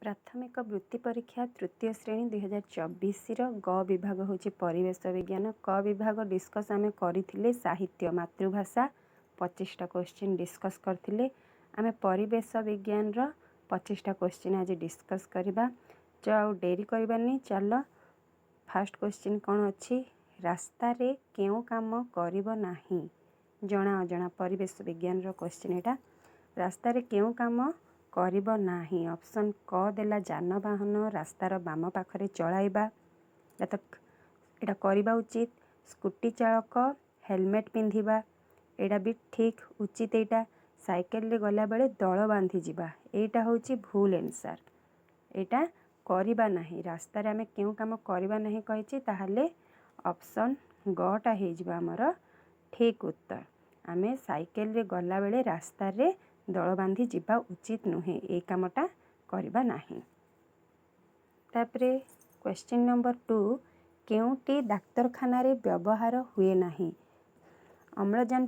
प्राथमिक वृत्ति परीक्षा तृतीय श्रेणी 2024 ग विभाग हूँ परिवेश विज्ञान। क विभाग डिस्कस आम करथिले साहित्य मातृभाषा 25टा क्वेश्चन डिस्कस करथिले। आमे परिवेश विज्ञान रो 25टा क्वेश्चन आज डिस्कस करबा। जो आउ डेरी करबानी चलो फास्ट क्वेश्चन कौन अच्छी रास्ता रे केउ काम करिबो नाही जना अजना परिवेश विज्ञान रो क्वेश्चन एटा। रास्ता रे केउ काम करिबो नाही ऑप्शन क देला जानवाहन रास्तार बाम पाखरे चलाइबा एटा करिबा उचित। स्कूटी चालक हेलमेट पिंधिबा एटा भी ठीक उचित। एटा साइकेल रे गला बेले दल बांधी जिबा एटा होची भूल आंसर। एटा करिबा नाही रास्ता रे आमे केउ काम करिबा नाही कहिछि ताहाले ऑप्शन ग टा हे जिबा हमर ठीक उत्तर। आमे साइकेल रे गला बेले रास्ता रे दल बांधी जिबा उचित नुहे ए कामटा करिबा नाही। तापरे क्वेश्चन नंबर 2 केउटी डाक्तरखाना रे व्यवहार हुए नाही। अम्लजान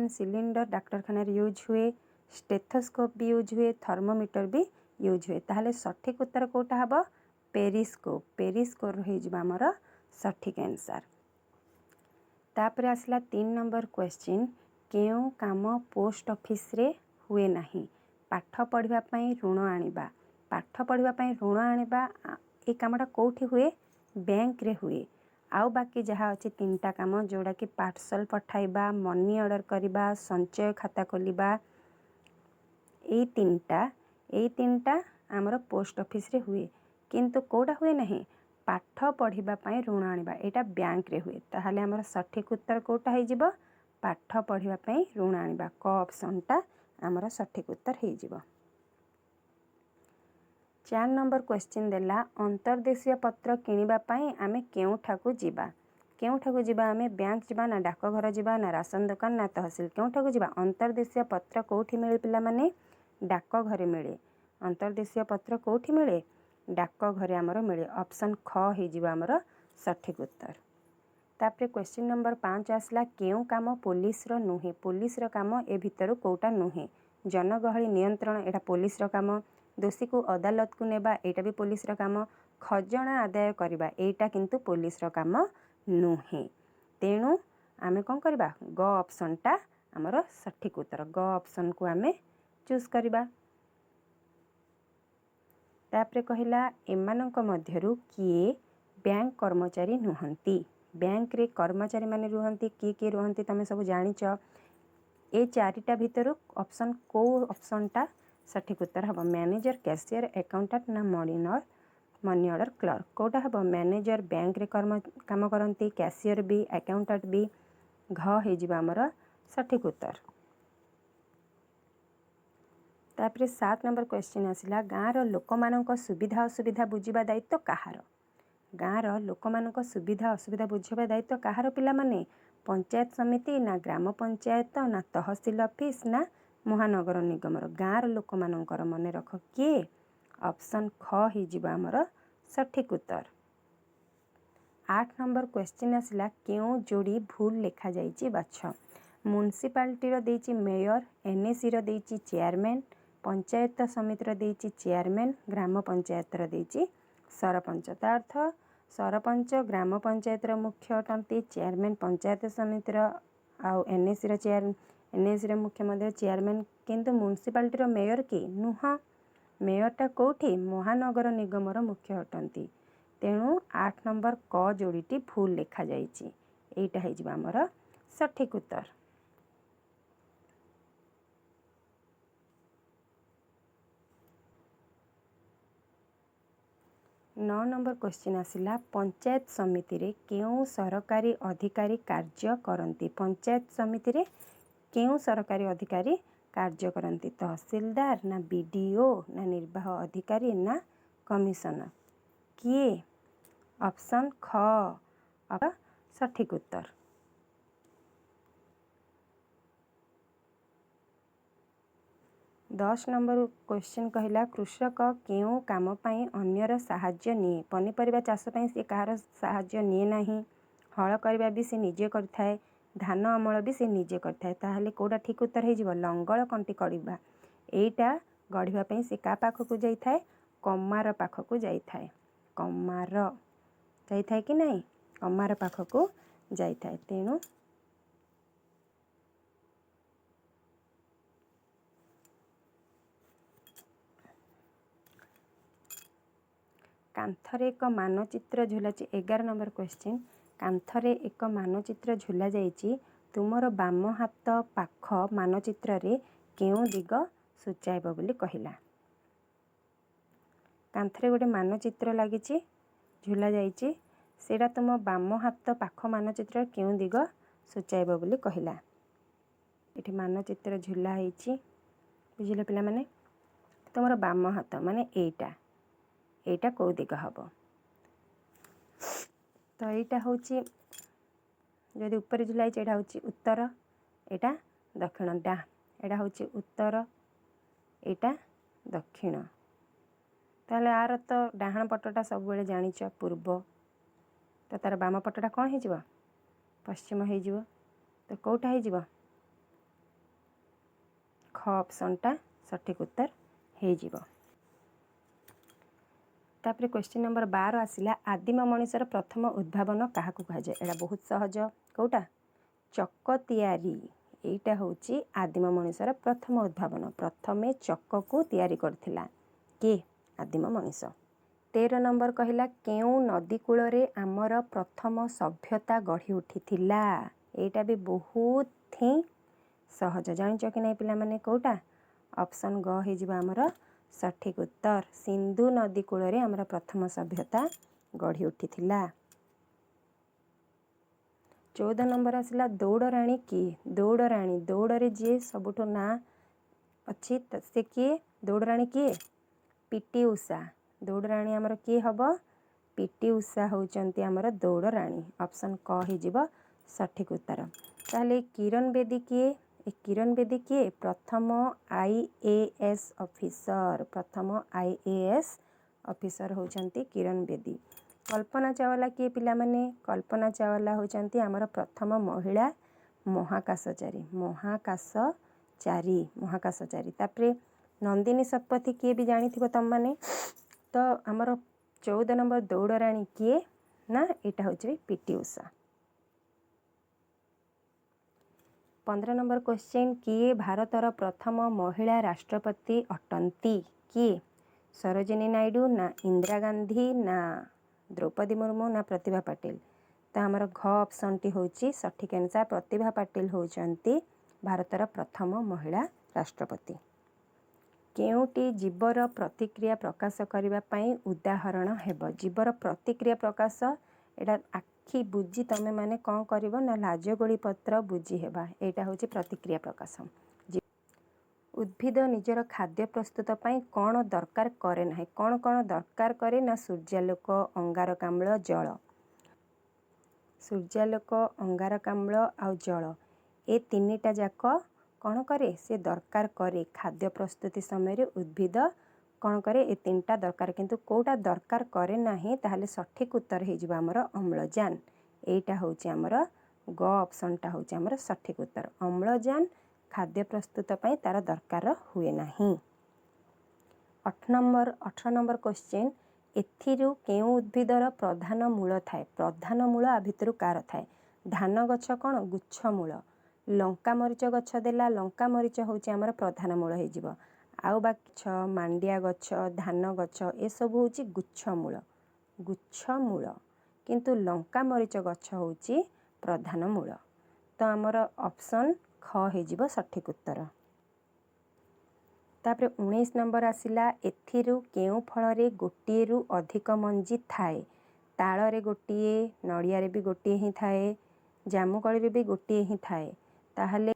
सिलिंडर डाक्तरखाना रे यूज हुए। स्टेथोस्कोप भी यूज हुए। थर्मोमीटर भी यूज हुए। ताहले सठिक उत्तर कोटा हबो पेरिस्कोप। पेरिस्कोप हे जिबा हमर सठिक आंसर। तापरे आसला 3 नंबर क्वेश्चन केउ काम पोस्ट ऑफिस रे हुए नाही। पाठ पढ़िबा पई ऋण आनिबा। पाठ पढ़िबा पई ऋण आनिबा ए कामटा कोठी हुए बैंक रे हुए। आउ बाकी जहाँ अच्छे 3टा काम जोड़ा कि पार्सल पठाइबा मनी ऑर्डर करिबा संचय खाता खोलिबा ए 3टा आमर पोस्ट ऑफिस रे हुए। किंतु कोडा हुए नहीं पाठ पढ़िबा पई ऋण आनिबा एटा बैंक रे हुए। ताहाले हमर सठिक उत्तर कोटा हे जिवो पाठ पढ़िबा पई ऋण आनिबा क ऑप्शन टा आमर सठिक उत्तर हे जिवो। 4 नंबर क्वेश्चन देला अंतर्देशीय पत्र किनिबा पई आमे केउठाकू जिबा। केउठाकू जिबा आमे बैंक जिबा ना डाकघर जिबा ना राशन दुकान ना तहसील केउठाकू जिबा। अंतर्देशीय पत्र कोठी मिले पिला माने डाकघरे मिले। अंतर्देशीय पत्र कोठी मिले डाकघरे आमर मिले। ऑप्शन ख हे जिबा आमर सठिक उत्तर। तापरे क्वेश्चन नंबर 5 आसला केउ काम पुलिस रो नुहे। पुलिस रो काम ए भितरु कोटा नुहे। जनगहली नियंत्रण एटा पुलिस रो काम। दोषी को अदालत को नेबा एटा भी पुलिस रो काम। खजना आदाय करबा एटा किंतु पुलिस रो काम नुहे। तेणु आमे कोन करबा ग ऑप्शन टा हमर सठिक उत्तर। ग ऑप्शन को आमे चूज करबा। तापरे कहिला एमानंक मध्यरु किए बैंक कर्मचारी नुहंती। बैंक रे कर्मचारी माने रुहंती किए रुहंती तमे सब जानिच। ए चारिटा भितरु ऑप्शन को ऑप्शन टा सठिक उत्तर हबो मैनेजर कैशियर अकाउंटेंट ना मनी ऑर्डर क्लर्क कोटा हबो मैनेजर बैंक रे काम करंती कैशियर भी अकाउंटेंट भी घ हे जिबा हमर सठिक उत्तर। तापरे 7 नंबर क्वेश्चन आसिला गाँ रो लोकमानंक सुविधा असुविधा बुझिबा दायित्व कहार। गाँ रो लोकमानंक सुविधा असुविधा बुझिबा दायित्व कहार पिला माने पंचायत समिति ना ग्राम पंचायत ना तहसील ऑफिस ना महानगर निगम रो। गाँ रो लोकमानंकर मने रख किए ऑप्शन ख हे जिबा हमर सठिक उत्तर। 8 नंबर क्वेश्चन आसिला केउ जोड़ी भूल लेखा जाइछि बाछ। म्युनिसिपालिटी रो देछि मेयर एनएसी रो देछि चेयरमैन पंचायत समिति रो देछि चेयरमैन ग्राम पंचायत रो देछि सरपंच। ता अर्थ सरपंच ग्राम पंचायत रो मुख्य अटंती चेयरमैन पंचायत समिति रो आउ एनएसी रो मुख्य मध्य चेयरमैन। किंतु म्युनिसिपालिटी रो मेयर के नुह मेयर टा कोठी महानगर निगम रो मुख्य अटंती। तेणु 8 नंबर क जोड़ीटी भूल लेखा जाइछि एटा हे जिबा हमर सठिक उत्तर। 9 नंबर क्वेश्चन आसिला पंचायत समिति रे केउ सरकारी अधिकारी कार्य करंती। पंचायत समिति रे केउ सरकारी अधिकारी कार्य करंती तहसीलदार ना बीडीओ ना निर्वाह अधिकारी ना कमिश्नर किए ऑप्शन ख अब सठिक उत्तर। दस नंबर क्वेश्चन कहला कृषक केउ काम पई अन्यर साहाय्य निए। पनीपरिबा चाष पई से कहार साहाय्य निए नाही। हल करबा भी से निजे करथाय धान अमल भी से निजे करथाय। ताहले कोडा ठीक उत्तर हे जिवो लंगल कंटी कडिबा एटा गढ़िबा पई से का पाखकु जाइथाए कमार पाखकु जाइथाए कमार जाइथाए कि नहीं कमार पाखकु जाइथाए तेणु कांथरे एक मानचित्र झुला 11 नंबर क्वेश्चन कांथरे एक मानचित्र झुला जाइछि तुमर बाम हाथ पाख मानचित्र रे केउ दिग सूचाइब बोली कहिला कांथरे गोटे मानचित्र लागिछि झुला जाइछि सेटा तुम बाम हाथ पाख मानचित्र केउ दिग सूचाइब बोली कहिला एठी मानचित्र झुला होइछि बुझिले पिला माने तुमर बाम हाथ माने एटा कौ दिग हबो तो एटा होछि जदि ऊपर झुलाई एटा होछि उत्तर एटा दक्षिण डा एटा होछि उत्तर एटा दक्षिण ताले आर तो डाहाण पटटा सब बेले जानिछ पूर्व तो तार बाम पटटा कोन हे जिवो पश्चिम हे जिवो तो कोटा हे जिवो ख ऑप्शन टा सठिक उत्तर हे जिवो तापर क्वेश्चन नंबर 12 आसिला आदिम मनुष्यर प्रथम उद्भावन काहाकु कहा जाय एटा बहुत सहज कोटा चक्क तयारी एटा होची आदिम मनुष्यर प्रथम उद्भावन प्रथमे चक्क को तयारी करथिला के आदिम मनुष्य 13 नंबर कहिला केउ नदी कूल रे आमर प्रथम सभ्यता गढ़ी उठिथिला एटा भी बहुत ही सहज जानिछ कि नै पिला माने कोटा ऑप्शन ग हे जिबा हमर सठिक उत्तर सिंधु नदी कूल रे आमर प्रथम सभ्यता गढ़ी उठिथिला 14 नंबर आसिला दौड़राणी की दौड़राणी दौड़रे जे सबुठो ना अच्छी से किए दौड़राणी किए पीटी उषा दौड़राणी आमर किए हबो पीटी उषा होचंती आमर दौड़राणी ऑप्शन क हे जिवो सठिक उत्तर ताले किरण बेदी किए किरण बेदी किए प्रथम आईएएस ऑफिसर होचंती किरण बेदी कल्पना चावला किए पिला माने कल्पना चावला होचंती आमर प्रथम महिला महाकाशचारी तापरे नंदिनी शतपथी किए भी जानी थिबो तम माने तो आमर 14 नंबर दौड़राणी किए ना एटा होची पीटी उषा 15 नंबर क्वेश्चन किए भारतर प्रथम महिला राष्ट्रपति अटंती किए सरोजिनी नायडू ना इंदिरा गांधी ना द्रौपदी मुर्मू ना प्रतिभा पाटिल तो आमर घ ऑप्शन टी होची सठिक आंसर प्रतिभा पाटिल होचंती भारतर प्रथम महिला राष्ट्रपति केउटी जीवर प्रतिक्रिया प्रकाश करिबा पई उदाहरण हेबो जीवर प्रतिक्रिया प्रकाश एटा आखि बुझी तमे माने कौन करिवो ना लाजगोली पत्र बुझी हेबा एटा होची प्रतिक्रिया प्रकाश उद्भिद निजर खाद्य प्रस्तुत पई कौन दरकार करे ना कौन कौन दरकार करे ना सूर्यालोक अंगारकाम्ल जल सूर्यालोक अंगारकाम्ल आ जल ए तीनिटा जाक कौन करे से दरकार करे खाद्य प्रस्तुति समय उद्भिद कौन करे ए तीनटा दरकार किंतु कोटा दरकार करे नाही ताहले सठिक उत्तर हे जिबा हमर अम्लजान एटा होची हमर ग ऑप्शन टा होची हमर सठिक उत्तर अम्लजान खाद्य प्रस्तुत पई तार दरकार हुए नाही 18 नंबर क्वेश्चन एथिरु केउ उद्भिदर प्रधान मूल थाए प्रधान मूल आ भितरु कार थाए धान गछ कौन गुच्छ मूल लंका मरीच गछ देला लंका मरीच होची हमर प्रधान मूल हे जिवो आउ बाकी मांडिया गछ धान गछ ए सब होची गुच्छ मूल किंतु लंका मरीच गछ होची प्रधान मूल तो आमर ऑप्शन ख हे जिवो सठिक उत्तर तापरे 19 नंबर आसिला एथिरु केउ फल रे गोटिए रु अधिक मंजी थाए ताल रे गोटिए नड़िया रे भी गोटिए ही थाए जामुकली रे भी गोटिए ही थाए ताहले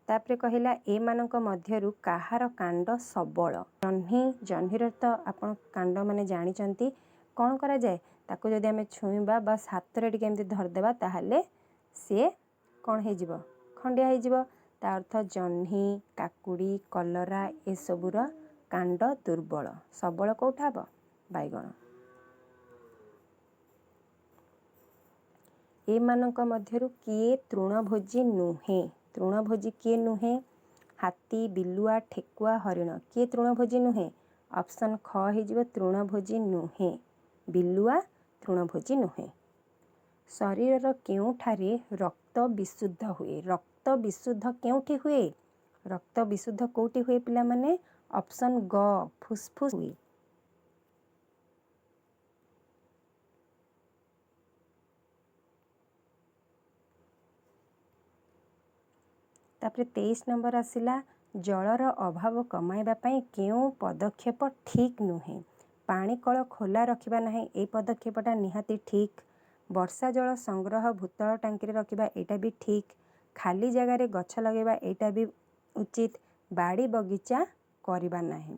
तापरे कहिला ए मानक मध्यरु काहार कांड सबल जह्नीर तो आपण कांड माने जानी चंती कौन करा जाए ताको जदि आमे छुईबा बस हाथ रे टिके एमती धरदेबा ताहले से कौन हे जिवो खंडिया हे जिवो ता अर्थ जह्नी काकुड़ी कलरा ए सबुर कांड दुर्बल सबल कोठा हबो बैगण ए मानक मध्यरु किए तृणभोजी नुहे तृणभोजी किए नुहे हाथी बिलुआ ठेकुआ हरिण किए तृणभोजी नुहे ऑप्शन ख हो तृणभोजी नुहे बिलुआ तृणभोजी नुहे। शरीर केउठारे रक्त विशुद्ध हुए रक्त विशुद्ध केउठी हुए रक्त विशुद्ध कोउठी हुए पिला माने ऑप्शन ग फुसफुस हुए। तापरे 23 नंबर आसिला जलर अभाव कमाइबा पई केउ पदक्षेप ठीक नुहे पानी कल खोला रखिबा नाही ए पदक्षेपटा निहाती ठीक वर्षा जल संग्रह भूतल टांकी रखिबा एटा भी ठीक खाली जगार गछ लगेबा एटा भी उचित बाड़ी बगीचा करबा नाही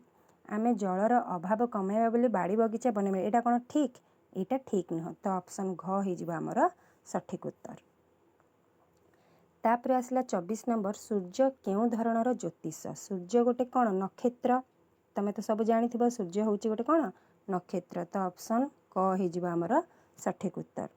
आमे जलर अभाव कमाइबा बोली बाड़ी बगीचा बनैबा एटा कोन ठीक एटा ठीक नुह तो ऑप्शन घ हो जिबा हमर सठिक उत्तर। तापर आसला 24 नंबर सूर्य केउ धरणर ज्योतिष सूर्य गोटे कौन नक्षत्र तमे तो सब जानिथिबो सूर्य होउची गोटे कौन नक्षत्र तो ऑप्शन क हो जिबा हमर सठिक उत्तर।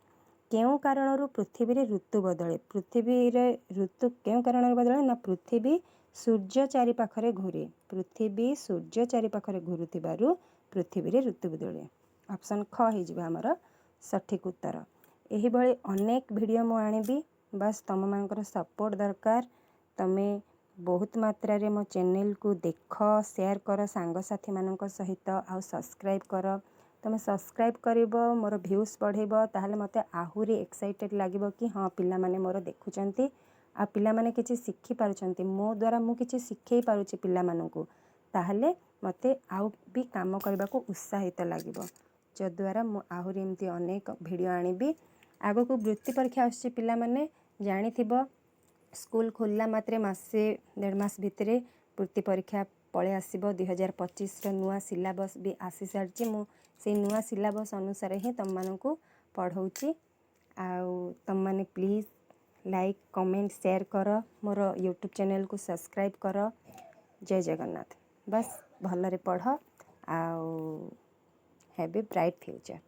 केउ कारणरू पृथ्वी रे ऋतु बदले पृथ्वी रे ऋतु केउ कारणरू बदले ना पृथ्वी सूर्य चारि पाखरे घुरे पृथ्वी सूर्य चारि पाखरे घुरुथिबारु पृथ्वी रे ऋतु बदले ऑप्शन ख हो जिबा हमर सठिक उत्तर। एही भली अनेक वीडियो मु आनिबी बस तुम मानकर सपोर्ट दरकार तमे बहुत मात्रा रे मो चैनल को देख शेयर कर सांग साथी मानक सहित आ सब्सक्राइब कर तुम सब्सक्राइब करिबो मोर व्यूज बढ़ेबो ताहले मते आहुरी एक्साइटेड लागिबो कि हाँ पिला माने मोर देखुचंती आ पिला माने किछि सिखि पारुचंती मो द्वारा मु किछि सिखै पारुची पिला मानकु ताहले मते आउ भी काम करबा को उत्साहित लागिबो जो द्वारा मु आहुरी एमती अनेक वीडियो आनिबी आगो को वृत्ति परीक्षा आछि पिला माने जानिथिबो स्कूल खोलला मात्रे मासे 1.5 मास भितरे वृत्ति परीक्षा पळे आसीबो 2025 रो नुआ सिलेबस भी आसी सारची मु से नुआ सिलेबस अनुसार ही तुम मानकु पढ़ौची आउ तुम माने प्लीज लाइक कमेंट शेयर कर मोर यूट्यूब चैनल को सब्सक्राइब कर। जय जगन्नाथ बस भलरे पढ़ आउ हैव ए ब्राइट फ्यूचर।